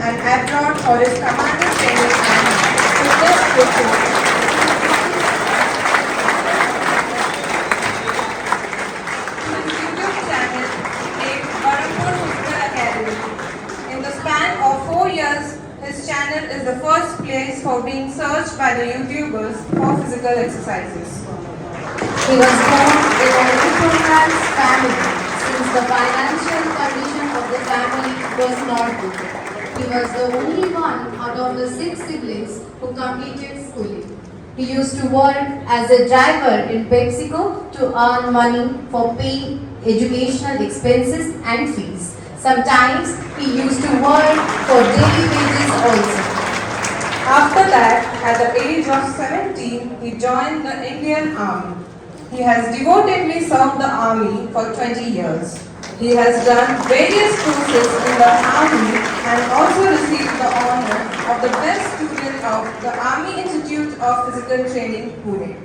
and abroad for his commander training and fitness coaching. His YouTube channel named Barampur Physical Academy. In the span of 4 years, his channel is the first place for being searched by the YouTubers for physical exercises. He was born in a middle-class family since the financial condition of the family was not good. He was the only one out of the 6 siblings who completed schooling. He used to work as a driver in PepsiCo to earn money for paying educational expenses and fees. Sometimes he used to work for daily wages also. After that, at the age of 17, he joined the Indian Army. He has devotedly served the army for 20 years. He has done various courses in the army and also received the honor of the best student of the Army Institute of Physical Training, Pune.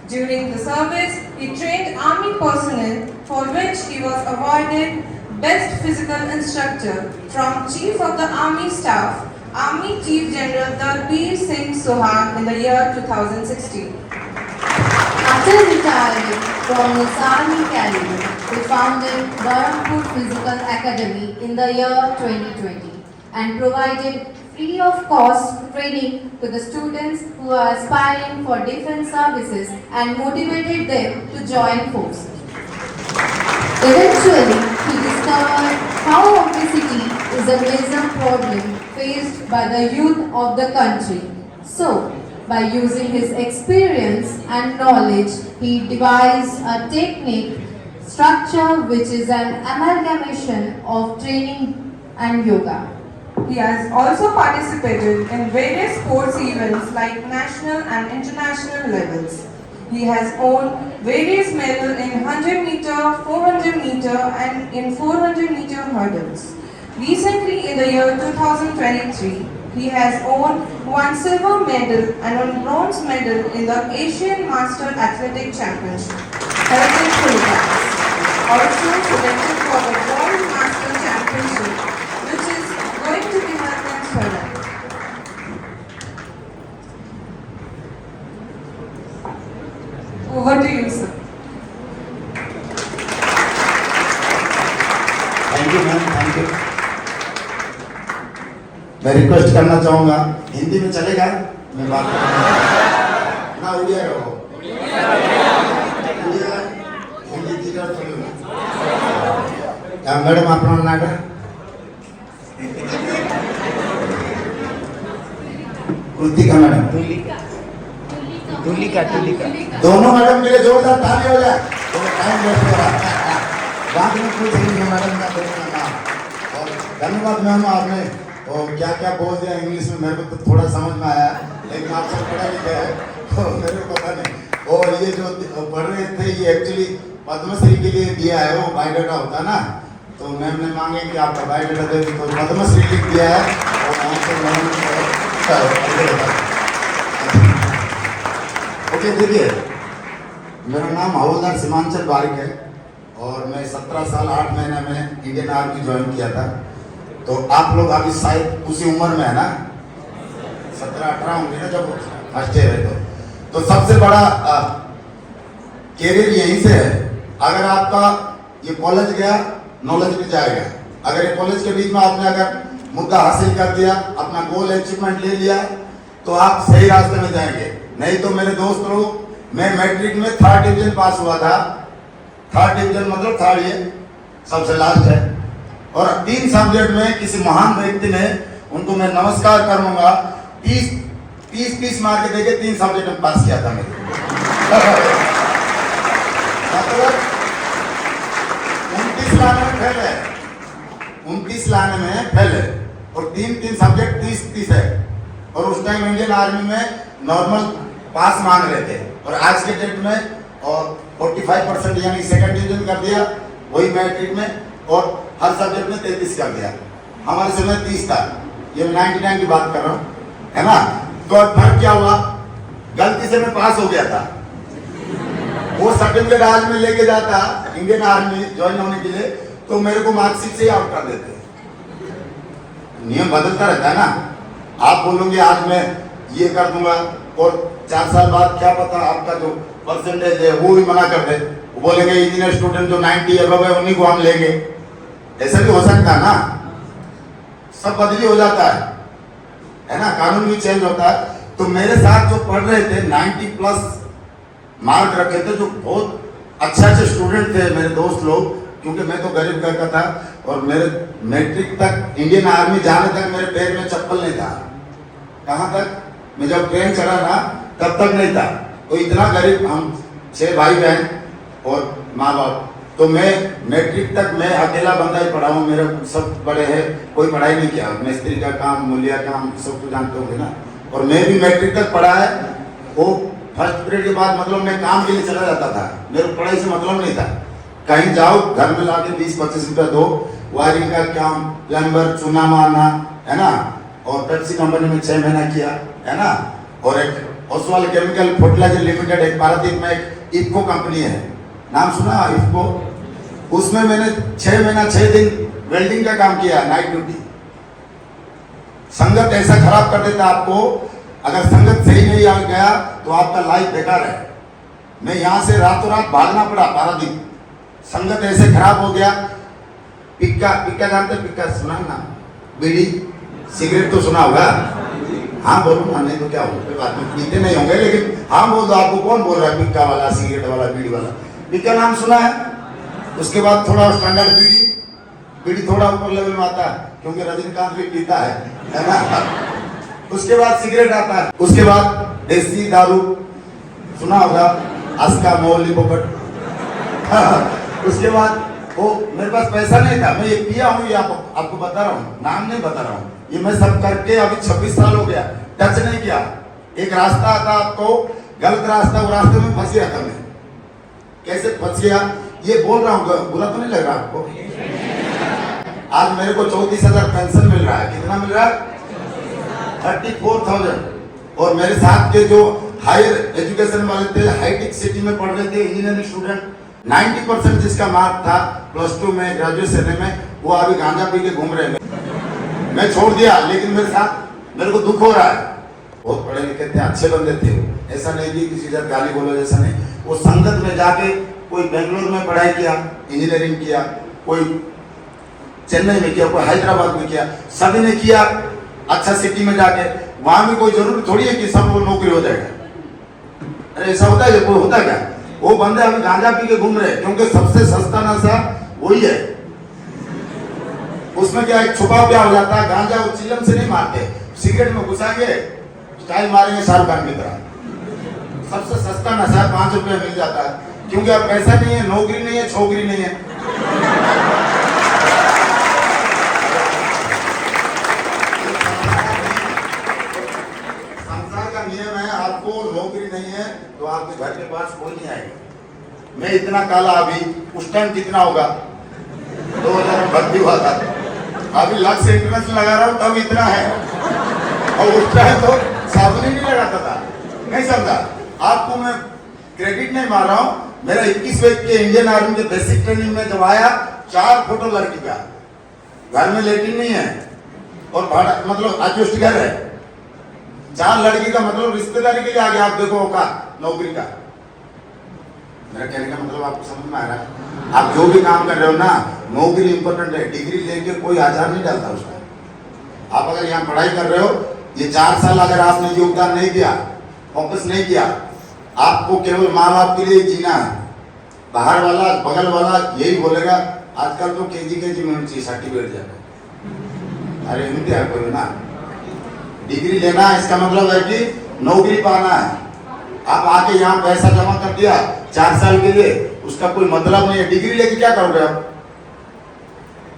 During the service, he trained army personnel for which he was awarded Best Physical Instructor from Chief of the Army Staff, Army Chief General Dalbir Singh Suhag in the year 2016. After retiring from his army career, he founded Barampur Physical Academy in the year 2020 and provided free of cost training to the students who are aspiring for defense services and motivated them to join forces. Eventually, he discovered how obesity is a major problem faced by the youth of the country. So, by using his experience and knowledge, he devised a technique structure which is an amalgamation of training and yoga. He has also participated in various sports events like national and international levels. He has won various medals in 100 meter, 400 meter and in 400 meter hurdles. Recently in the year 2023, he has won 1 silver medal and 1 bronze medal in the Asian Master Athletic Championship, held in Philippines. Also selected for the World Master Championship, which is going to be held in Sweden. Over to you, sir. Thank you ma'am, thank you. मैं request करना चाहूँगा, हिंदी में चलेगा? मैं बात ना उड़िया रहो। Odia Hindi teacher चलेगा। क्या मैडम अपना नाम है? कृतिका मैडम। तुलिका दोनों मैडम मेरे जोरदार ताली हो जाए। टाइम वेस्ट हो रहा है। बाद में पूछेंगे मैडम का नाम। और धन्यवाद मैम, आपने और क्या क्या बोल दिया इंग्लिश में, मेरे को तो थोड़ा समझ में आया, लेकिन आप सब पढ़ा लिखा है तो मेरे को पता नहीं। और ये जो पढ़ रहे थे ये एक्चुअली पद्मश्री के लिए दिया है, वो बायोडाटा होता है ना, तो मैम ने मांगे कि आपका बायोडाटा दे, तो पद्मश्री लिख दिया है। और ओके, देखिए मेरा नाम हवलदार सीमांचल बारिक है और मैं 17 साल 8 महीने में इंडियन आर्मी ज्वाइन किया था। तो आप लोग अभी शायद उसी उम्र में है ना, 17-18 होंगे ना जब फर्स्ट ईयर है। तो सबसे बड़ा कैरियर यहीं से है। अगर आपका ये कॉलेज गया, नॉलेज भी जाएगा। अगर ये कॉलेज के बीच में आपने अगर मुद्दा हासिल कर दिया, अपना गोल अचीवमेंट ले लिया, तो आप सही रास्ते में जाएंगे। नहीं तो मेरे दोस्त लोग, मैं मैट्रिक में 3rd डिवीजन पास हुआ था। 3rd डिवीजन मतलब 3rd ईयर सबसे लास्ट है। और 3 सब्जेक्ट में किसी महान व्यक्ति ने, उनको मैं नमस्कार करूंगा, 30 मार्क देके 3 सब्जेक्ट में पास किया था मेरे। मतलब 29 लाने में फेल है, 29 लाने में फेल है और 3 सब्जेक्ट 30 है। और उस टाइम इंडियन आर्मी में नॉर्मल पास मांग रहे थे और आज के डेट में और 45% यानी 2nd डिवीजन कर दिया वही मैट्रिक में, और हर सब्जेक्ट में 33 कर दिया। हमारे समय 30 था, ये 99 की बात कर रहा हूँ, है ना। तो फर्क क्या हुआ, गलती से मैं पास हो गया था। वो सर्टिफिकेट आज में लेके जाता इंडियन आर्मी ज्वाइन होने के लिए, तो मेरे को मार्कशीट से ही आउट कर देते। नियम बदलता रहता है ना। आप बोलोगे आज मैं ये कर दूंगा और 4 साल बाद क्या पता आपका जो परसेंटेज है वो भी मना कर दे, वो बोलेंगे इंजीनियर स्टूडेंट जो 90 अबव है उन्हीं को हम लेंगे। ऐसा भी हो सकता है ना, सब बदली हो जाता है ना, कानून भी चेंज होता है। तो मेरे साथ जो पढ़ रहे थे 90 प्लस मार्क रखे थे, जो बहुत अच्छे स्टूडेंट थे मेरे दोस्त लोग, क्योंकि मैं तो गरीब घर का था और मेरे मैट्रिक तक इंडियन आर्मी जाने तक मेरे पैर में चप्पल नहीं था। कहाँ तक? मैं जब ट्रेन चढ़ा ना तब तक नहीं था। तो इतना गरीब, हम 6 भाई बहन और माँ बाप, तो मैं मैट्रिक तक मैं अकेला बंदा ही पढ़ा हूँ। मेरे सब बड़े हैं, कोई पढ़ाई नहीं किया। मिस्त्री का काम, मूलिया काम, सब तो जानते होंगे ना। और मैं भी मैट्रिक तक पढ़ा है। वो फर्स्ट पीरियड के बाद मतलब मैं काम के लिए चला जाता था, मेरे पढ़ाई से मतलब नहीं था। कहीं जाओ घर में लाके 20-25 रुपया दो, वायरिंग का काम, प्लम्बर, चूना मारना, है ना। और पेप्सी कंपनी में 6 महीना किया, है ना। और एक ओसवाल केमिकल फर्टिलाइजर लिमिटेड, एक पारादीप में एक इफ्को कंपनी है, नाम सुना इफ्को? उसमें मैंने 6 महीना 6 दिन वेल्डिंग का काम किया, नाइट ड्यूटी। संगत ऐसा खराब कर देता आपको, अगर संगत सही नहीं आ गया तो आपका लाइफ बेकार है। मैं यहाँ से रातों रात भागना पड़ा पारादीप, संगत ऐसे खराब हो गया। पिक्का जानते? पिक्का सुना ना? बीड़ी सिगरेट तो सुना होगा। हाँ बोलो ना, नहीं तो क्या होगा, बात में पीते नहीं होंगे, लेकिन हाँ बोल दो। आपको कौन बोल रहा है पिक्का वाला, सिगरेट वाला, बीड़ी वाला? पिक्का नाम सुना है। उसके बाद थोड़ा स्टैंडर्ड बीड़ी थोड़ा ऊपर लेवल में आता है, क्योंकि रजनीकांत भी पीता है ना। उसके बाद सिगरेट आता है, उसके बाद देसी दारू सुना होगा, अस्का, मोली, पोपट। उसके बाद वो मेरे पास पैसा नहीं था, मैं ये पिया हूँ, ये आपको बता रहा हूँ, नाम नहीं बता रहा हूँ। ये मैं सब करके अभी 26 साल हो गया, टच नहीं किया। एक रास्ता आता आपको, गलत रास्ता, वो रास्ते में फंस गया था मैं। कैसे फंस गया ये बोल रहा हूँ, बुरा तो नहीं लग रहा आपको? आज मेरे को 34,000 पेंशन मिल रहा है। कितना मिल रहा है? 34,000। और मेरे साथ के जो हायर एजुकेशन वाले थे, हाईटेक सिटी में पढ़ रहे थे, इंजीनियरिंग स्टूडेंट, 90% जिसका मार्क था +2 में, ग्रेजुएशन में, वो अभी गांजा पी के घूम रहे हैं। मैं छोड़ दिया, लेकिन मेरे साथ मेरे को दुख हो रहा है। बहुत पढ़े लिखे थे, अच्छे बंदे थे, ऐसा नहीं कि किसी जगह गाली बोलो, जैसा नहीं। वो संगत में जाके कोई बेंगलोर में पढ़ाई किया, इंजीनियरिंग किया, कोई चेन्नई में किया, कोई हैदराबाद में किया, सभी ने किया अच्छा सिटी में जाके। वहां भी कोई जरूरी थोड़ी है कि सब वो नौकरी हो जाएगा। अरे ऐसा होता है? कोई होता क्या? वो बंदे अभी गांजा पी के घूम रहे हैं, क्योंकि सबसे सस्ता नशा वही है। उसमें क्या एक छुपा क्या हो जाता है, गांजा वो चिलम से नहीं मारते, सिगरेट में घुसाएंगे, स्टाइल मारेंगे शाहरुख खान की तरह। सबसे सस्ता नशा 5 रुपये मिल जाता है, क्योंकि अब पैसा नहीं है, नौकरी नहीं है, छोकरी नहीं है। संसार का नियम है, आपको नौकरी नहीं है तो आपके घर के पास कोई नहीं आएगा। मैं इतना काला, अभी उस टाइम कितना होगा? 2000 में भर्ती हुआ था, अभी लाख से इंटरनेशनल लगा रहा हूँ तब इतना है। और उस टाइम तो साबुन ही नहीं लगाता था। नहीं समझा? आपको मैं क्रेडिट नहीं मार रहा हूँ। मेरा 21 वेक के इंडियन आर्मी के बेसिक ट्रेनिंग में जब आया, 4 फोटो लड़की का, घर में लेटिन नहीं है और भाड़ा मतलब आजोस्ट घर है, 4 लड़की का मतलब रिश्तेदारी के लिए आगे। आप देखो का नौकरी का, मेरा कहने का मतलब आपको समझ में आ रहा है? आप जो भी काम कर रहे हो ना, नौकरी इंपॉर्टेंट है। डिग्री लेके कोई आचार नहीं डालता उसका। आप अगर यहाँ पढ़ाई कर रहे हो, ये 4 साल अगर आपने योगदान नहीं दिया, फोकस नहीं किया, आपको केवल माँ बाप के लिए जीना है। बाहर वाला, बगल वाला यही बोलेगा, आजकल तो केजी में चाहिए सर्टिफिकेट जाकर। अरे हिंदी है कोई ना, डिग्री लेना है इसका मतलब है कि नौकरी पाना है। आप आके यहाँ पैसा जमा कर दिया 4 साल के लिए, उसका कोई मतलब नहीं है। डिग्री लेके क्या करोगे आप?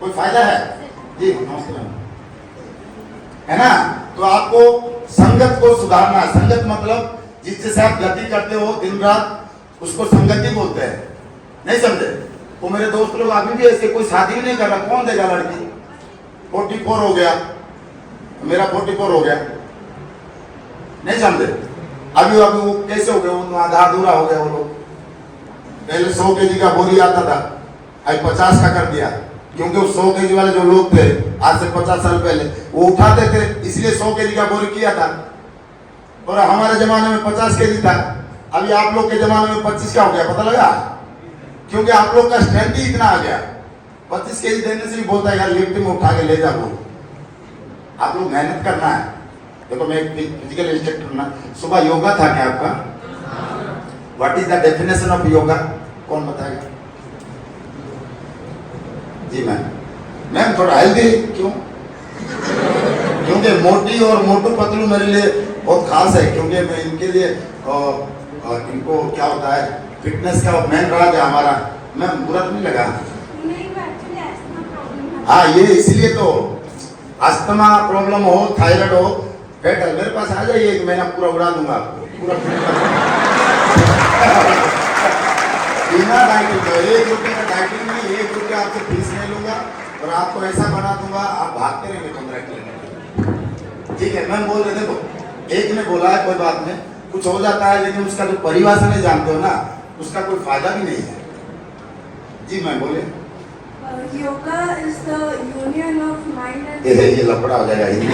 कोई फायदा है? जी नमस्ते है ना। तो आपको संगत को सुधारना है। संगत मतलब जिससे आप गति करते हो दिन रात, उसको संगति बोलते हैं। नहीं समझे? वो मेरे दोस्त लोग अभी भी ऐसे, कोई शादी भी नहीं कर रहा, कौन देगा लड़की? 44 हो गया, मेरा 44 हो गया, नहीं समझे? अभी वो कैसे हो गए? वो आधा अधूरा हो गया। वो लोग पहले 100 kg का बोरी आता था, अब 50 का कर दिया। क्योंकि वो 100 केजी वाले जो लोग थे आज से 50 साल पहले वो उठाते थे, इसलिए 100 केजी का बोरी किया था। और हमारे जमाने में 50 केजी था, अभी आप लोग के जमाने में 25 का हो गया, पता लगा? क्योंकि आप लोग का स्ट्रेंथ ही इतना आ गया। 25 केजी देने से ही बोलता है यार लिफ्ट में उठा के ले जा। बोल आप लोग मेहनत करना है। देखो मैं फिजिकल इंस्ट्रक्टर ना, सुबह योगा था क्या आपका? What is the definition of yoga? कौन बताएगा? जी मैम थोड़ा हेल्दी क्यों? क्योंकि मोटी और मोटू पतलू मेरे लिए बहुत खास है, क्योंकि मैं इनके लिए इनको क्या होता है फिटनेस का मेन राज है हमारा। मैम बुरा तो नहीं लगा? हाँ ये इसलिए तो अस्थमा प्रॉब्लम हो, थायराइड हो, बेटा मेरे पास आ जाइए, 1 महीना पूरा उड़ा दूंगा आपको, पूरा बिना डाइटिंग का। 1 रुपये का डाइटिंग नहीं, 1 रुपया आपसे फीस नहीं लूंगा और आपको ऐसा बना दूंगा आप भागते रहेंगे 15 किलोमीटर। ठीक है मैम बोल रहे थे, तो एक ने बोला है कोई बात नहीं, कुछ हो जाता है लेकिन उसका जो परिभाषा नहीं जानते हो ना, उसका कोई फायदा भी नहीं है। जी मैम बोले। Yoga is the union of mind and ये लफड़ा हो जाएगा हिंदी।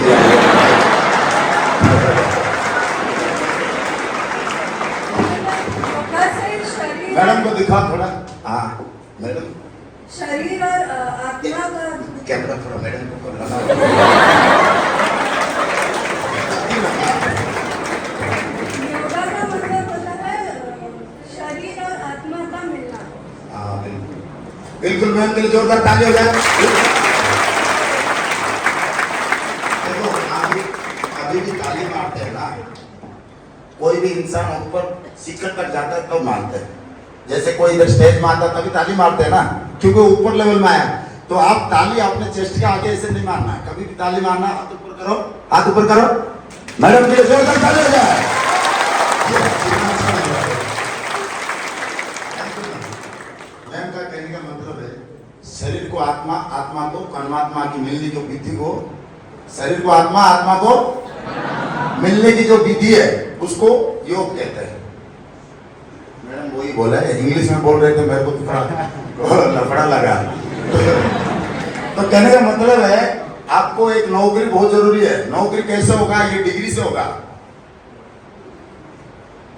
योगा से शरीर मैडम को दिखा थोड़ा। हाँ मैडम शरीर और आत्मा का कैमरा थोड़ा मैडम को करना। योगा का मतलब होता है शरीर और आत्मा का मिलना। हाँ बिल्कुल मैम के लिए जोरदार ताली हो जाए। देखो अभी भी ताली मारते हैं ना, कोई भी इंसान ऊपर शिखर तक जाता है तब मारते हैं। जैसे कोई इधर स्टेज में आता है तभी ताली मारते हैं ना, क्योंकि ऊपर लेवल में आया। तो आप ताली अपने चेस्ट के आगे ऐसे नहीं मारना है, कभी भी ताली मारना, हाथ ऊपर करो, हाथ ऊपर करो। मैडम के लिए जोरदार ताली हो जाए। मैम का कहने का मतलब है शरीर को आत्मा, आत्मा को परमात्मा की मिलने की विधि को, शरीर को आत्मा, आत्मा को मिलने की जो विधि है उसको योग कहते हैं। मैडम वही बोला है, इंग्लिश में बोल रहे थे, मेरे को थोड़ा लफड़ा लगा। तो कहने का मतलब है आपको एक नौकरी बहुत जरूरी है। नौकरी कैसे होगा? ये डिग्री से होगा।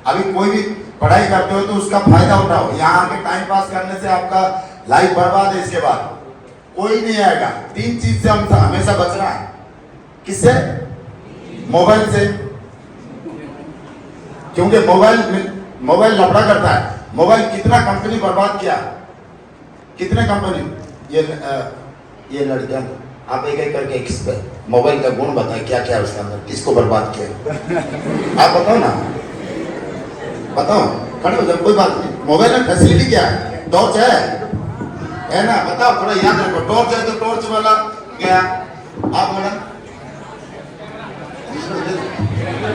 अभी कोई भी पढ़ाई करते हो तो उसका फायदा उठाओ। यहाँ आके टाइम पास करने से आपका लाइफ बर्बाद है। इसके बाद कोई नहीं आएगा। 3 चीज से हम हमेशा बचना है। किससे? मोबाइल से, क्योंकि मोबाइल लफड़ा करता है। मोबाइल कितना कंपनी बर्बाद किया, कितने कंपनी। ये लड़कियां आप एक एक करके किस पे मोबाइल का गुण बताएं, क्या क्या है उसके अंदर, किसको बर्बाद किया आप बताओ ना, बताओ। खड़े हो जाओ, कोई बात नहीं। मोबाइल में फैसिलिटी क्या है? टॉर्च है ना, बताओ थोड़ा याद रखो। टॉर्च है तो टॉर्च वाला गया। आप मैडम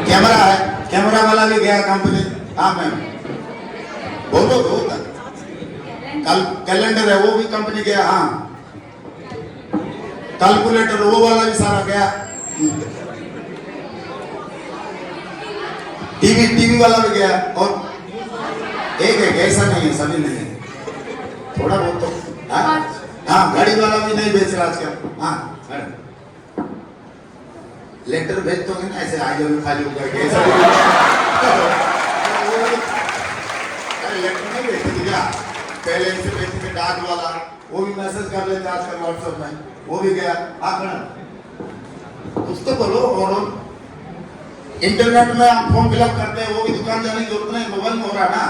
कैमरा है, कैमरा वाला भी गया कंपनी। हाँ मैम बोलो बहुत। कल कैलेंडर है वो भी कंपनी गया। हाँ कैलकुलेटर वो वाला भी सारा गया। टीवी वाला भी गया। और एक है, ऐसा नहीं है, सभी नहीं है, थोड़ा बहुत तो। हाँ गाड़ी वाला भी नहीं बेच रहा आजकल। हाँ मैडम लेटर भेज तो ना ऐसे आज में खाली हो जाएगा ऐसा। अरे लेटर नहीं भेजते क्या? पहले इनसे भेजते थे डाक वाला, वो भी मैसेज कर लेते आजकल व्हाट्सएप में, वो भी गया। हाँ मैडम कुछ तो बोलो। और इंटरनेट में आप फॉर्म फिलअप करते हैं, वो भी दुकान जाने की जरूरत नहीं, मोबाइल में हो रहा ना।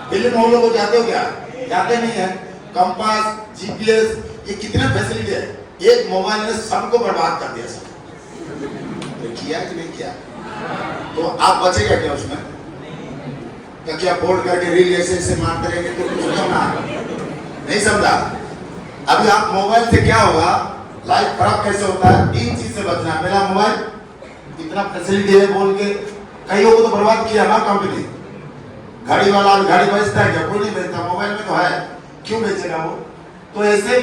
दिल्ली में वो लोग जाते हो क्या? जाते नहीं है। कंपास, जीपीएस, ये कितने फैसिलिटी है। एक मोबाइल ने सबको बर्बाद कर दिया। सब किया कि नहीं किया? तो आप बचेगा क्या उसमें? क्या बोल्ड करके रील ऐसे मारते रहेंगे तो कुछ होना नहीं, समझा? अभी आप मोबाइल से क्या होगा, लाइफ खराब कैसे होता है? 3 चीज से बचना है। मेरा मोबाइल इतना फैसिलिटी है बोल के कईयों को तो बर्बाद किया ना कंपनी। गाड़ी वाला गाड़ी बेचता है क्या? कोई नहीं बेचता, मोबाइल में तो है, क्यों बेचेगा वो? तो ऐसे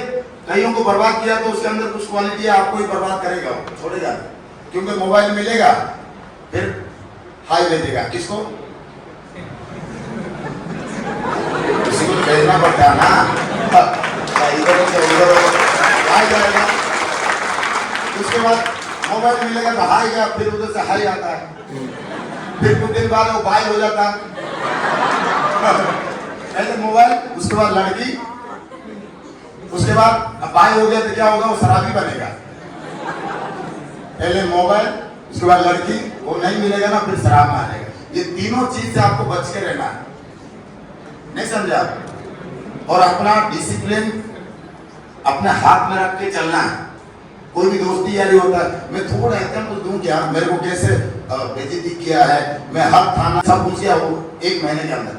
कईयों को बर्बाद किया। तो उसके अंदर कुछ क्वालिटी है, आपको ही बर्बाद करेगा, छोड़ेगा। क्योंकि मोबाइल मिलेगा फिर हाई भेजेगा। किसको? किसी को भेजना पड़ता है ना। इधर से उधर हाय जाएगा, उसके बाद मोबाइल मिलेगा तो हाय गया, फिर उधर से हाय आता है, फिर कुछ दिन बाद वो बाय हो जाता है। पहले मोबाइल, उसके बाद लड़की, उसके बाद बाय हो गया तो क्या होगा, वो शराबी बनेगा। पहले मोबाइल, उसके बाद लड़की, वो नहीं मिलेगा ना फिर शराब में आएगा। ये तीनों चीज से आपको बच के रहना है, नहीं समझा? और अपना डिसिप्लिन अपने हाथ में रख के चलना है। कोई भी दोस्ती यारी होता है, मैं थोड़ा एग्जाम्पल दूं क्या, मेरे को कैसे बेइज्जती किया है, मैं हर थाना सब पूछ गया, वो 1 महीने के अंदर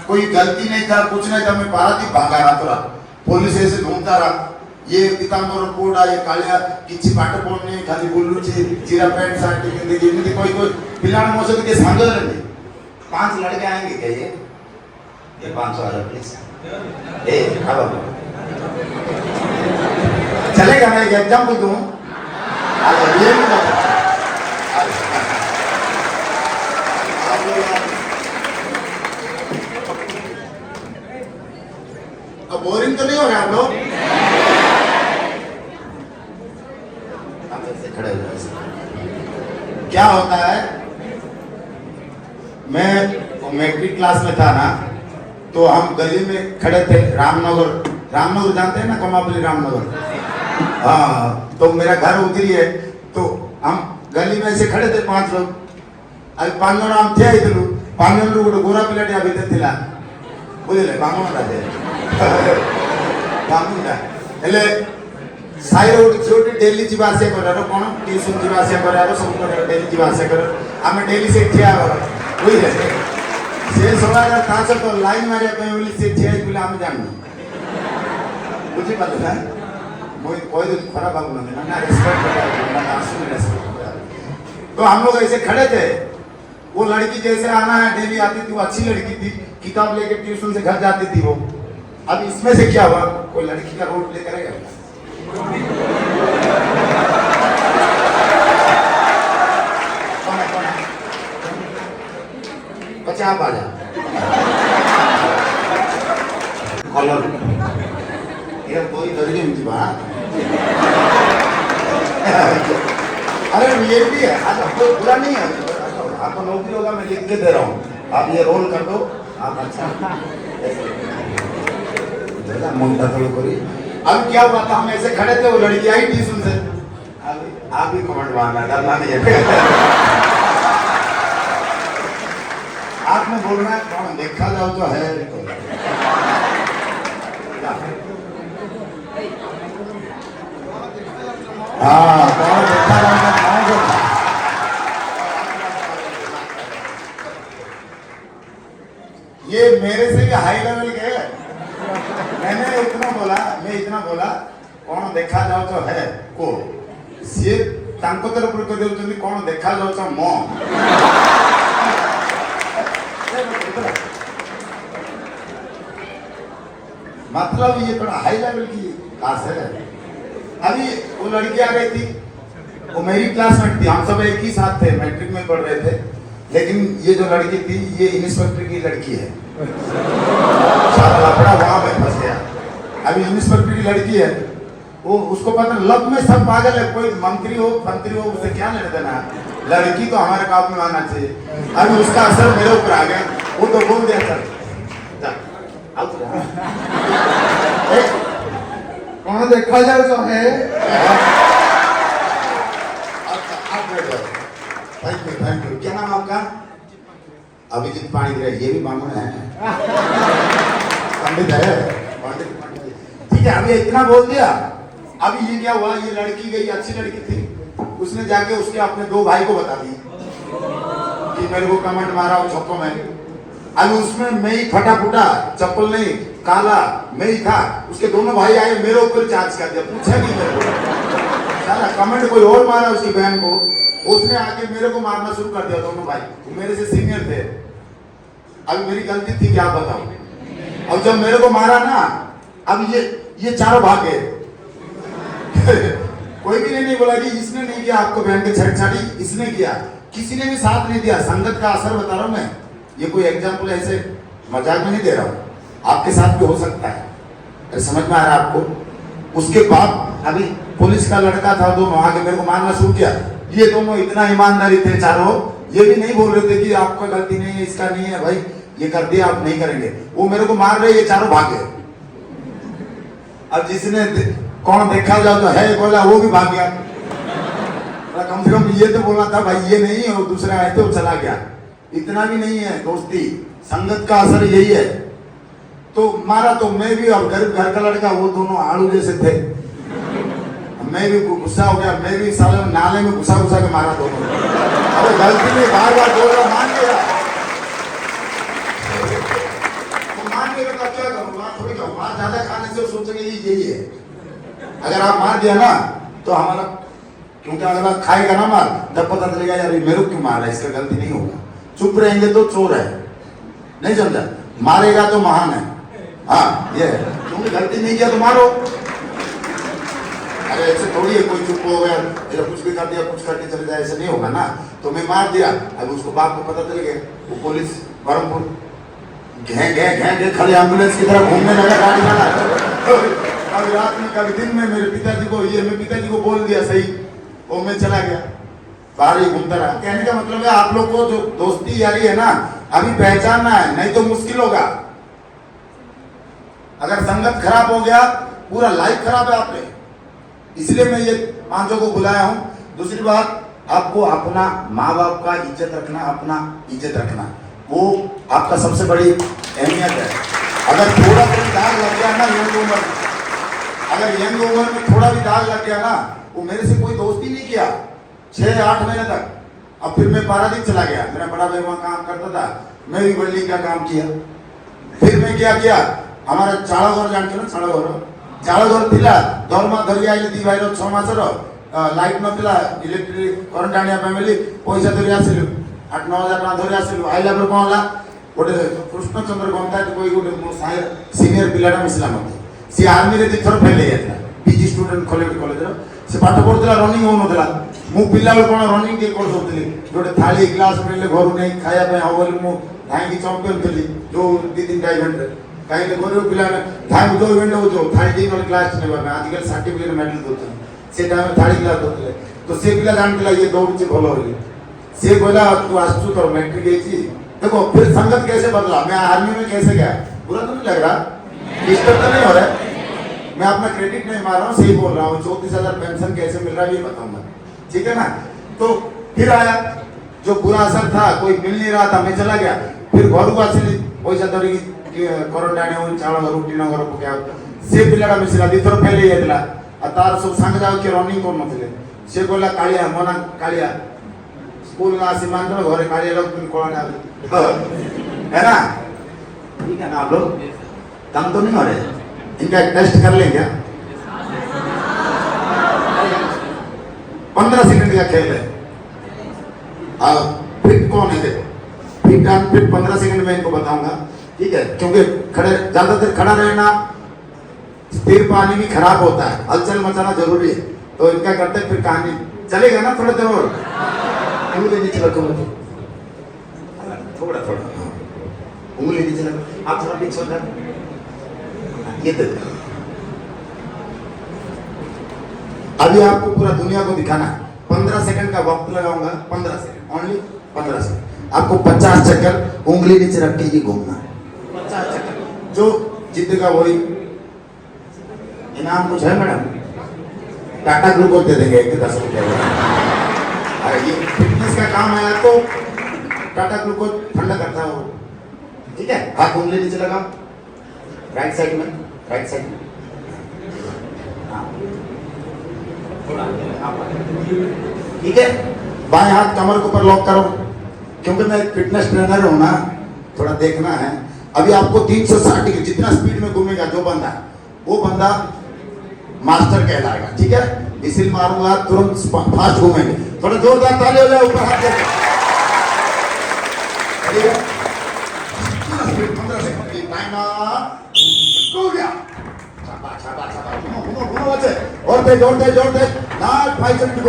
कोई गलती नहीं था, कुछ नहीं था, मैं पारादीप भागा रहा था, पुलिस ऐसे ढूंढता रहा, ये पीताम्बर कोड आए कालिया किसी पाटे पड़ने खाली बोलू जीरा पैंट शर्ट देखिए एमती कोई पिलाने मो सहित के सांग रे 5 लड़के आएंगे क्या ये 500 प्लीज ए हाँ बाबू चलेगा मैं एक एग्जाम्पल दूं ये अब बोरिंग तो नहीं हो रहा आप लोग? खड़े हो जाए। क्या होता है, मैं मैट्रिक क्लास में था ना, तो हम गली में खड़े थे, रामनगर जानते हैं ना, कमापली रामनगर, हाँ, तो मेरा घर उधर ही है, तो हम गली में ऐसे खड़े थे 5 लोग, अभी 5 जन हम थे इधर 5 जन गोटे गोरा पिलाटे अभी थिला बुझे बामुंडा हेले साइर गोटे झीटे डेली जीवा आसिया करार कौन ट्यूशन जीवा आसिया करार सब डेली जीवा आसिया कर आम डेली से ठिया बुझे से समय तो लाइन मारे से ठिया बोले आम जानू बुझी पारे ना मुझे कह खराब भाव ना रेस्पेक्ट तो हम लोग ऐसे खड़े थे, वो लड़की जैसे आना है डेली आती थी, वो अच्छी लड़की थी, किताब लेके ट्यूशन से घर जाती थी वो। अब इसमें से क्या हुआ, कोई लड़की का रोल प्ले करेगा? कौन है? बच्चा आप आ जा कॉलर ये कोई दर्जे में जीवा अरे ये भी है, आज आपको बुरा नहीं है, आपको नौकरी होगा, मैं लिख के दे रहा हूँ, आप ये रोल कर दो, आप अच्छा मुंडा थोड़ी करी। अब क्या हुआ था, हम ऐसे खड़े थे, वो लड़की आई ट्यूशन से, आप भी कमेंट मारना, डरना नहीं है। आपने बोलना है कौन देखा जाओ तो है, हाँ कौन देखा जाओ तो ये मेरे से भी हाई लेवल के है। मैं इतना बोला कौन देखा जाओ तो है को सी तांको तरफ को देउचंदी कौन देखा जाओ तो मो मतलब ये थोड़ा हाई लेवल की क्लास है। अभी वो लड़की आ गई थी, वो मेरी क्लासमेट थी, हम सब एक ही साथ थे, मैट्रिक में पढ़ रहे थे, लेकिन ये जो लड़की थी ये इंस्पेक्टर की लड़की है, सारा लफड़ा वहां पे फंस गया। अभी इंस्पेक्टर की लड़की है, वो उसको पता लब में सब पागल है, कोई मंत्री हो उससे क्या लेना देना, लड़की तो हमारे काम में आना चाहिए। अभी उसका असर मेरे ऊपर आ गया, वो तो बोल दिया सर कौन देखा जाए तो है। Thank you. क्या नाम आपका? अभिजीत पाणिग्राही, ये भी ब्राह्मण है, पंडित है, पंडित। ठीक है, अभी इतना बोल दिया। अभी ये क्या हुआ, ये लड़की गई, अच्छी लड़की थी, उसने जाके उसके अपने 2 भाई को बता दी कि मेरे को कमेंट मारा वो छक्कों में। अभी उसमें मैं ही फटा फूटा, चप्पल नहीं, काला मैं ही था, उसके दोनों भाई आए मेरे ऊपर चार्ज कर दिया, पूछा नहीं मेरे को, साला कमेंट कोई और मारा उसकी बहन को, उसने आके मेरे को मारना शुरू कर दिया। दोनों भाई मेरे से सीनियर थे। अभी मेरी गलती थी क्या बताऊं। अब जब मेरे को मारा ना, अब ये चारों भाग गए। कोई भी नहीं बोला कि इसने नहीं किया, आपको बहन के छेड़छाड़ी इसने किया, किसी ने भी साथ नहीं दिया। संगत का असर बता रहा हूं मैं, ये कोई एग्जाम्पल ऐसे मजाक में नहीं दे रहा हूं, आपके साथ भी हो सकता है। समझ में आ रहा है आपको? उसके बाद अभी पुलिस का लड़का था, दोनों आगे मेरे को मारना शुरू किया। ये दोनों इतना ईमानदारी थे चारों, ये भी नहीं बोल रहे थे कि आपका गलती नहीं है, इसका नहीं है भाई, ये कर दिया आप नहीं करेंगे। वो मेरे को मार रहे, ये चारों भागे। अब जिसने कौन देखा जाओ तो है बोला, वो भी भाग गया। कम से कम ये तो बोलना था भाई ये नहीं है, वो दूसरे आए थे वो चला गया। इतना भी नहीं है दोस्ती, संगत का असर यही है। तो मारा तो मैं भी, और गरीब घर का लड़का, वो दोनों आड़ू जैसे थे, मैं भी गुस्सा हो गया, मैं भी साले नाले में घुसा घुसा के मारा दोनों। अरे गलती में बार बार बोल रहा, मान गया तो मान गया तो क्या करूँ, मार थोड़ी खाऊं। मार ज्यादा खाने से सोचेंगे यही है। अगर आप मार दिया ना तो हमारा, क्योंकि अगर आप खाएगा ना मार, तब पता चलेगा यार मेरे को क्यों मारा, इसका गलती नहीं होगा। चुप रहेंगे तो चोर है, नहीं समझा, मारेगा तो महान है। हाँ ये है, तुमने गलती नहीं किया तो मारो। अरे ऐसे थोड़ी है कोई चुप हो गया, मेरा कुछ भी कर दिया, कुछ करके चले जाए, ऐसे नहीं होगा ना। तो मैं मार दिया, अब उसको बाप को पता चल गया, वो पुलिस बरमपुर घे खाली एम्बुलेंस की तरह घूमने लगा, गाड़ी वाला। कभी रात में कभी दिन में मेरे पिताजी को, ये मैं पिताजी को बोल दिया सही, वो मैं चला गया, बाहर ही घूमता रहा। कहने का मतलब है आप लोग को जो दोस्ती यारी है ना, अभी पहचानना है, नहीं तो मुश्किल होगा। अगर संगत खराब हो गया, पूरा लाइफ खराब है आपने। इसलिए मैं ये पांचों को बुलाया हूँ। दूसरी बात, आपको अपना माँ बाप का इज्जत रखना, अपना इज्जत रखना, वो आपका सबसे बड़ी अहमियत है। अगर थोड़ा भी दाग लग गया ना यंग उम्र, अगर यंग उम्र में थोड़ा भी दाग लग गया ना, वो मेरे से कोई दोस्ती नहीं किया 6-8 महीने तक। अब फिर मैं पारादीप चला गया, मेरा बड़ा भाई वहाँ काम करता था, मैं भी बिल्डिंग का काम किया। फिर मैं क्या किया, हमारा चाड़ाघर जानते ना, चाड़ाघर थिला दरमा धरी आइले दी भाई 6 मासर लाइट नथिला, इलेक्ट्रिक करंट आनिया फैमिली पैसा धरी आसिलु 8-9 हजार टका धरी आसिलु। आइला पर कौन ला गोटे कृष्णचंद्र गंता कोई गोटे मो सीनियर पिलाटा मिसला मते, सी आर्मी रे दिथर फेल हे जातला, पीजी स्टूडेंट कॉलेज रो, से पाठ पढुतला, रनिंग हो नथला। मु पिला कोन रनिंग के कर सोतली, गोटे थाली ग्लास मिलले घर नै खाया पे होवल, मु धाई चैंपियन थली जो 2-3 इवेंट रे कहीं तो गोरे पिला धाई दो इवेंट हो जो थाली दिन वाले क्लास ने बाबा आजकल सर्टिफिकेट मेडल दोते, से टाइम थाली क्लास दोते। तो से पिला जानतला ये दौड़ से भलो होली, से बोला तू आसु तो मैट्रिक गई। देखो फिर संगत कैसे बदला, मैं आर्मी में कैसे गया, बुरा तो नहीं लग रहा, डिस्टर्ब तो नहीं हो रहा। मैं अपना क्रेडिट नहीं मार रहा हूँ, सही बोल रहा हूँ। 34,000 पेंशन कैसे मिल रहा है ये बताऊंगा, ठीक है ना। तो फिर आया जो बुरा असर था, कोई मिल नहीं रहा था, मैं चला गया। फिर घर को आसिली पैसा धरिकी करंट आने चावल रुटी न घर पका से पिलाटा मिसिला दिथर फेल हे जातला। आ तार सब संग जाओ के रनिंग कर नथिले, से बोला कालिया मना कालिया स्कूल ना सीमांचल घरे कालिया लोग तुम कोला है ना, ठीक है ना। आप लोग काम तो नहीं हो रहे, इनका एक टेस्ट कर लेंगे। 15 सेकंड का खेल है। फिट कौन है, देखो फिट अनफिट 15 सेकंड में इनको बताऊंगा, ठीक है। क्योंकि खड़े ज्यादा देर खड़ा रहना, स्थिर पानी भी खराब होता है, हलचल मचाना जरूरी है। तो इनका करते फिर कहानी चलेगा ना, थोड़ा देर और उंगली नीचे रखो, थोड़ा उंगली नीचे रखो, आप थोड़ा पीछे कर, ये देखो। अभी आपको पूरा दुनिया को दिखाना है। 15 सेकंड का वक्त लगाऊंगा, 15 सेकंड ओनली, 15 सेकंड। आपको 50 चक्कर उंगली नीचे रख के ये घूमना है, 50 चक्कर। जो जीतेगा वही इनाम कुछ है मैडम, टाटा ग्लूकोज दे देंगे 10 रुपये। अरे ये फिटनेस का काम है, आपको टाटा ग्लूकोज ठंडा करता है वो, ठीक है। हाथ उंगली नीचे लगाओ, राइट साइड में, राइट साइड में, ठीक है। बाएं हाथ कमर के ऊपर लॉक करो, क्योंकि मैं एक फिटनेस ट्रेनर हूं ना, थोड़ा देखना है। अभी आपको 360 डिग्री जितना स्पीड में घूमेगा जो बंदा, वो बंदा मास्टर कहलाएगा, ठीक है। विसिल मारूंगा तुरंत फास्ट घूमेंगे, थोड़ा जोरदार ताली हो जाए, ऊपर हाथ देखें, ठीक है। 15 सेकंड की टाइम हो गया, छापा छापा छापा, घूमो घूमो बच्चे, और तेज ना 5 सेकंड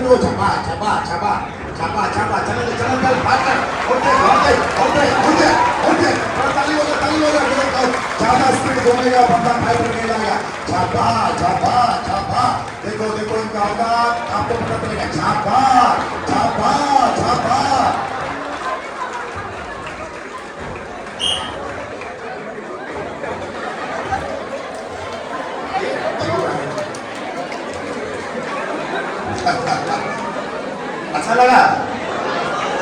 को छापा छापा छापा छापा छापा, चलो फास्ट, और तेज, थोड़ा ताली हो जाए। तालियों का ज्यादा स्पीड घूमेगा बंदा फाइटर नहीं जाएगा। छापा छापा छापा, देखो देखो इनका औकात आपको पता चलेगा। छापा छापा छापा। अच्छा लगा?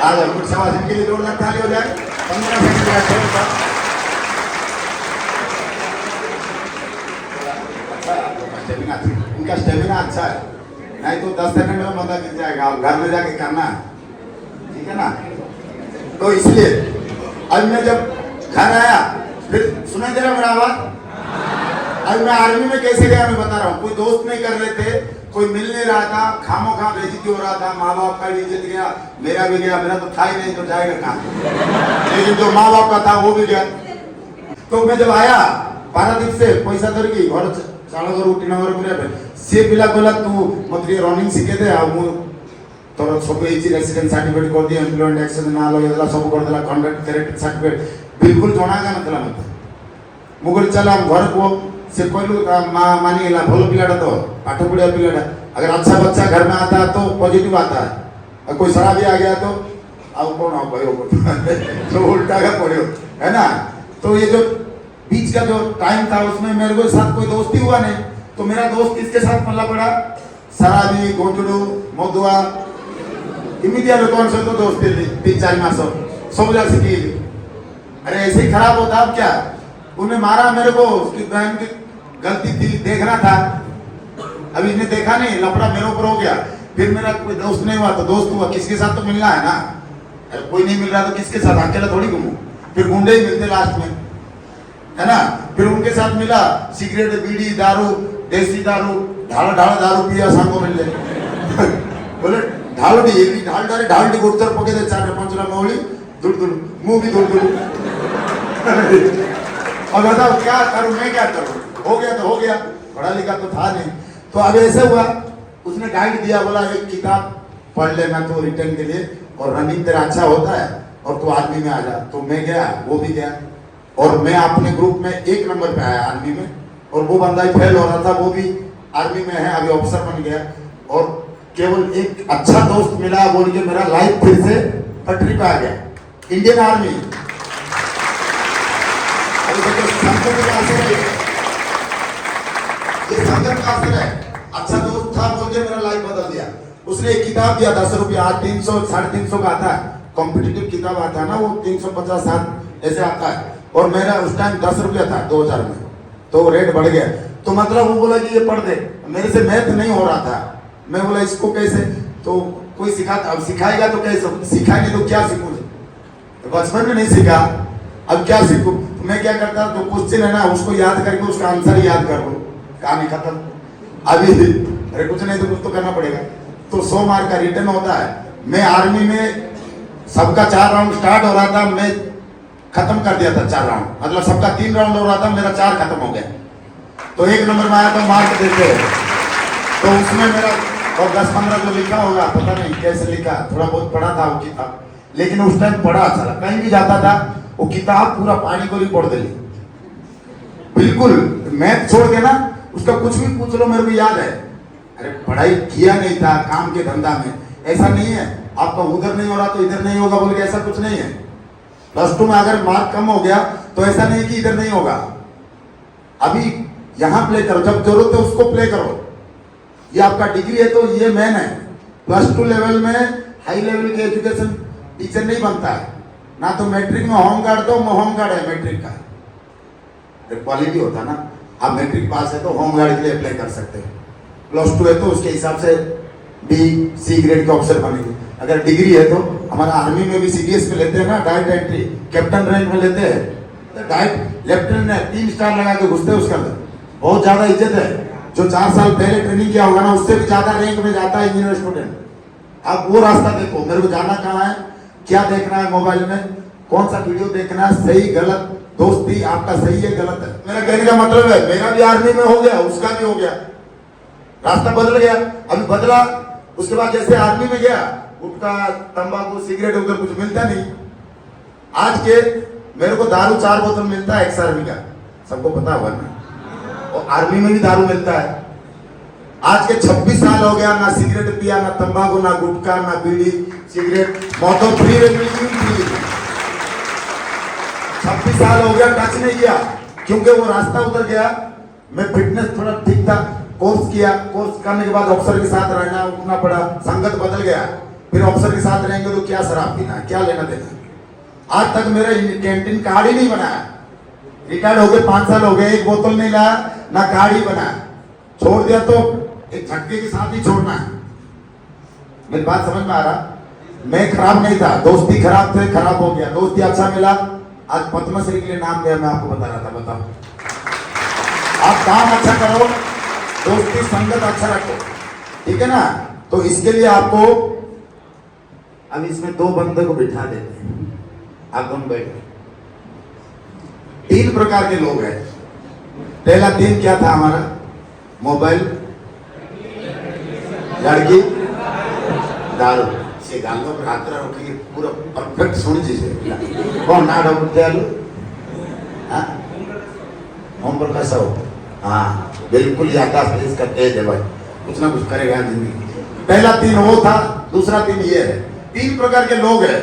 आ जाओ, कुछ सवाल इनके लिए जोरदार ताली हो जाए। 15 सेकंड का छोड़ दो। अच्छा, इनका स्टेमिना अच्छा है, नहीं तो 10 सेकंड में बंदा गिर जाएगा। आप घर में जाके करना है, ठीक है ना? तो इसलिए अब मैं जब घर आया, फिर सुनाई दे रहा मेरा आवाज? अब मैं आर्मी में कैसे गया मैं बता रहा हूँ। कोई दोस्त नहीं कर रहे थे, कोई मिल नहीं रहा था, खामो खा बेइज्जती हो रहा था। माँ बाप का भी इज्जत गया, मेरा भी गया। मेरा तो था ही नहीं तो जाएगा कहाँ? लेकिन जो माँ बाप का था वो भी गया। तो मैं जब आया पारादीप से पैसा धरकी घर चालू उठी नगर पूरे से पिला कहला तू मत रनिंग शिखे दे आ तोर सब रेसिडेंट सर्टिफिकेट कर दिए, एम्प्लॉयमेंट एक्सेस ना लगे सब कर देला, कंडक्ट कैरेक्टर सर्टिफिकेट बिल्कुल जणा का नतला मत मुगल चला घर को से कहलु मानी गेला भलो पिलाटा तो पाठ पढ़िया पिलाटा। अगर अच्छा बच्चा घर में आता है तो पॉजिटिव आता है, और कोई शराबी आ गया तो अब कौन आओ भाई तो उल्टा का पड़े है ना। तो ये जो बीच का जो टाइम था उसमें मेरे को साथ कोई दोस्ती हुआ नहीं। तो मेरा दोस्त किसके साथ पल्ला पड़ा? शराबी, गोंजड़ू, मधुआ, इमीडिया कौन से तो दोस्ती थी 3-4 मास सब जा सीखी। अरे ऐसे ही खराब होता अब क्या? उन्हें मारा मेरे को, उसकी बहन की गलती थी, देखना था। अभी इन्हें देखा नहीं, लफड़ा मेरे ऊपर हो गया। फिर मेरा कोई दोस्त नहीं हुआ तो दोस्त हुआ, किसके साथ तो मिलना है ना। अरे कोई नहीं मिल रहा तो किसके साथ? अकेला थोड़ी घूमू। फिर गुंडे ही मिलते लास्ट में, है ना। फिर उनके साथ मिला, सिगरेट, बीड़ी, दारू, देसी दारू, ढाला ढाला दारू पिया सांगो मिल जाए बोले ढालडी एक ढाल डाले ढालडी गुड़तर पके दे 4-5 मौली दुड़ दुड़ मुंह भी दुड़ दुड़ और बताओ क्या करूं मैं, क्या करूं? हो गया तो हो गया, पढ़ा लिखा तो था नहीं। तो अब ऐसे हुआ, उसने गाइड दिया, बोला एक किताब पढ़ लेना तो रिटर्न के लिए, और रनिंग तेरा अच्छा होता है और तू आर्मी में आ जा। तो मैं गया, वो भी गया, और मैं अपने ग्रुप में 1 नंबर पे आया आर्मी में। और वो बंदा ही फेल हो रहा था, वो भी आर्मी में है, अभी ऑफिसर बन गया। और केवल एक अच्छा दोस्त मिला बोल के मेरा लाइफ फिर से पटरी पे आ गया, इंडियन आर्मी। ये संगत का असर है। अच्छा दोस्त था बोल के मेरा लाइफ बदल दिया। उसने एक किताब दिया 10 रुपया, आज 300-350 का आता है, कॉम्पिटिटिव किताब आता है ना, वो 350-7 ऐसे आता है। और मेरा उस टाइम 10 रुपया था 2000 में, तो रेट बढ़ गया। तो मतलब वो बोला कि ये पढ़ दे, मेरे से मैथ नहीं हो रहा था। मैं बोला इसको कैसे? तो कोई सिखाता, अब सिखाएगा तो कैसे? सिखाएंगे तो क्या सीखूं? तो बचपन में नहीं सीखा, अब क्या सीखूं? तो मैं क्या करता, जो क्वेश्चन है ना उसको याद करके उसका आंसर याद कर लो, कहानी खत्म। अभी अरे कुछ नहीं तो कुछ तो करना पड़ेगा। तो 100 मार्क का रिटर्न होता है। मैं आर्मी में सबका 4 राउंड स्टार्ट हो रहा था, मैं खत्म कर दिया था 4 राउंड, मतलब सबका 3 राउंड हो रहा था, मेरा 4 खत्म हो गया। तो 1 नंबर में आया तो मार्क देते हैं। तो उसमें मेरा और 10-15 जो लिखा होगा पता नहीं कैसे लिखा, थोड़ा बहुत पढ़ा था वो किताब, लेकिन उस टाइम पढ़ा अच्छा लगा। कहीं भी जाता था वो किताब पूरा पानी को रिपोर्ट दे ली, बिल्कुल मैथ छोड़ के ना, उसका कुछ भी पूछ लो मेरे को याद है। अरे पढ़ाई किया नहीं था, काम के धंधा में ऐसा नहीं है आपका उधर नहीं हो रहा तो इधर नहीं होगा बोल के, ऐसा कुछ नहीं है। +2 में अगर मार्क कम हो गया तो ऐसा नहीं कि इधर नहीं होगा। अभी यहाँ प्ले करो, जब जरूरत है उसको प्ले करो। ये आपका डिग्री है तो ये मेन है। +2 लेवल में हाई लेवल के एजुकेशन टीचर नहीं बनता है ना। तो मैट्रिक में होम गार्ड, तो होम गार्ड है मैट्रिक का, क्वालिटी होता ना। आप मैट्रिक पास है तो होम गार्ड के लिए अप्लाई कर सकते हैं। +2 है तो उसके हिसाब से B-C ग्रेड के ऑफिसर बनेंगे। अगर डिग्री है तो हमारा आर्मी में भी CDS में लेते हैं ना, डायरेक्ट एंट्री, कैप्टन रैंक में लेते हैं, तो डायरेक्ट लेफ्टिनेंट 3 स्टार लगा के घुसते हैं उसके अंदर। बहुत ज्यादा इज्जत है। जो 4 साल पहले ट्रेनिंग किया होगा ना, उससे भी ज्यादा रैंक में जाता है इंजीनियर स्टूडेंट। आप वो रास्ता देखो, मेरे को जाना कहाँ है, क्या देखना है, मोबाइल में कौन सा वीडियो देखना है, सही गलत दोस्ती आपका सही है गलत है। मेरा कहने का मतलब है मेरा भी आर्मी में हो गया, उसका भी हो गया, रास्ता बदल गया। अभी बदला, उसके बाद जैसे आर्मी में गया, गुटखा, तंबाकू, सिगरेट उधर कुछ मिलता नहीं। आज के मेरे को दारू 4 बोतल मिलता है एक्स आर्मी का, सबको पता होगा ना, और आर्मी में भी दारू मिलता है। आज के 26 साल हो गया, ना सिगरेट पिया, ना तंबाकू, ना गुटखा, ना बीड़ी सिगरेट, मौतों फ्री रेगुलेशन फ्री। 26 साल हो गया, टच नहीं किया, क्योंकि वो रास्ता उतर गया। मैं फिटनेस थोड़ा ठीक था, कोर्स किया, कोर्स करने के बाद ऑफिसर के साथ रहना उठना पड़ा, संगत बदल गया। फिर ऑफिसर के साथ रहेंगे तो क्या शराब पीना, क्या लेना देना। आज तक मेरा कैंटीन कार्ड ही नहीं बनाया, रिटायर्ड हो गए 5 साल हो गए, एक बोतल नहीं लाया, ना कार्ड ही बनाया। छोड़ दिया तो एक झटके के साथ ही छोड़ना है। मेरी बात समझ में आ रहा? मैं खराब नहीं था, दोस्ती खराब थे, खराब हो गया, दोस्ती अच्छा मिला, आज पद्मश्री के लिए नाम दिया। मैं आपको बता रहा था, बताओ आप काम अच्छा करो, दोस्ती संगत अच्छा रखो, ठीक है ना। तो इसके लिए आपको अब इसमें 2 बंदे को बिठा देते हैं, आप दोनों बैठो। 3 प्रकार के लोग हैं। पहला 3 क्या था हमारा? मोबाइल, लड़की, दारू। से गालों पर हाथ रखिए, पूरा परफेक्ट सुन दीजिए। कौन ना डॉक्टर दयालु? ओम प्रकाश साहब, हाँ बिल्कुल याददाश्त इसका तेज है भाई, कुछ ना कुछ करेगा जिंदगी। पहला 3 वो था, दूसरा 3 ये है। 3 प्रकार के लोग हैं,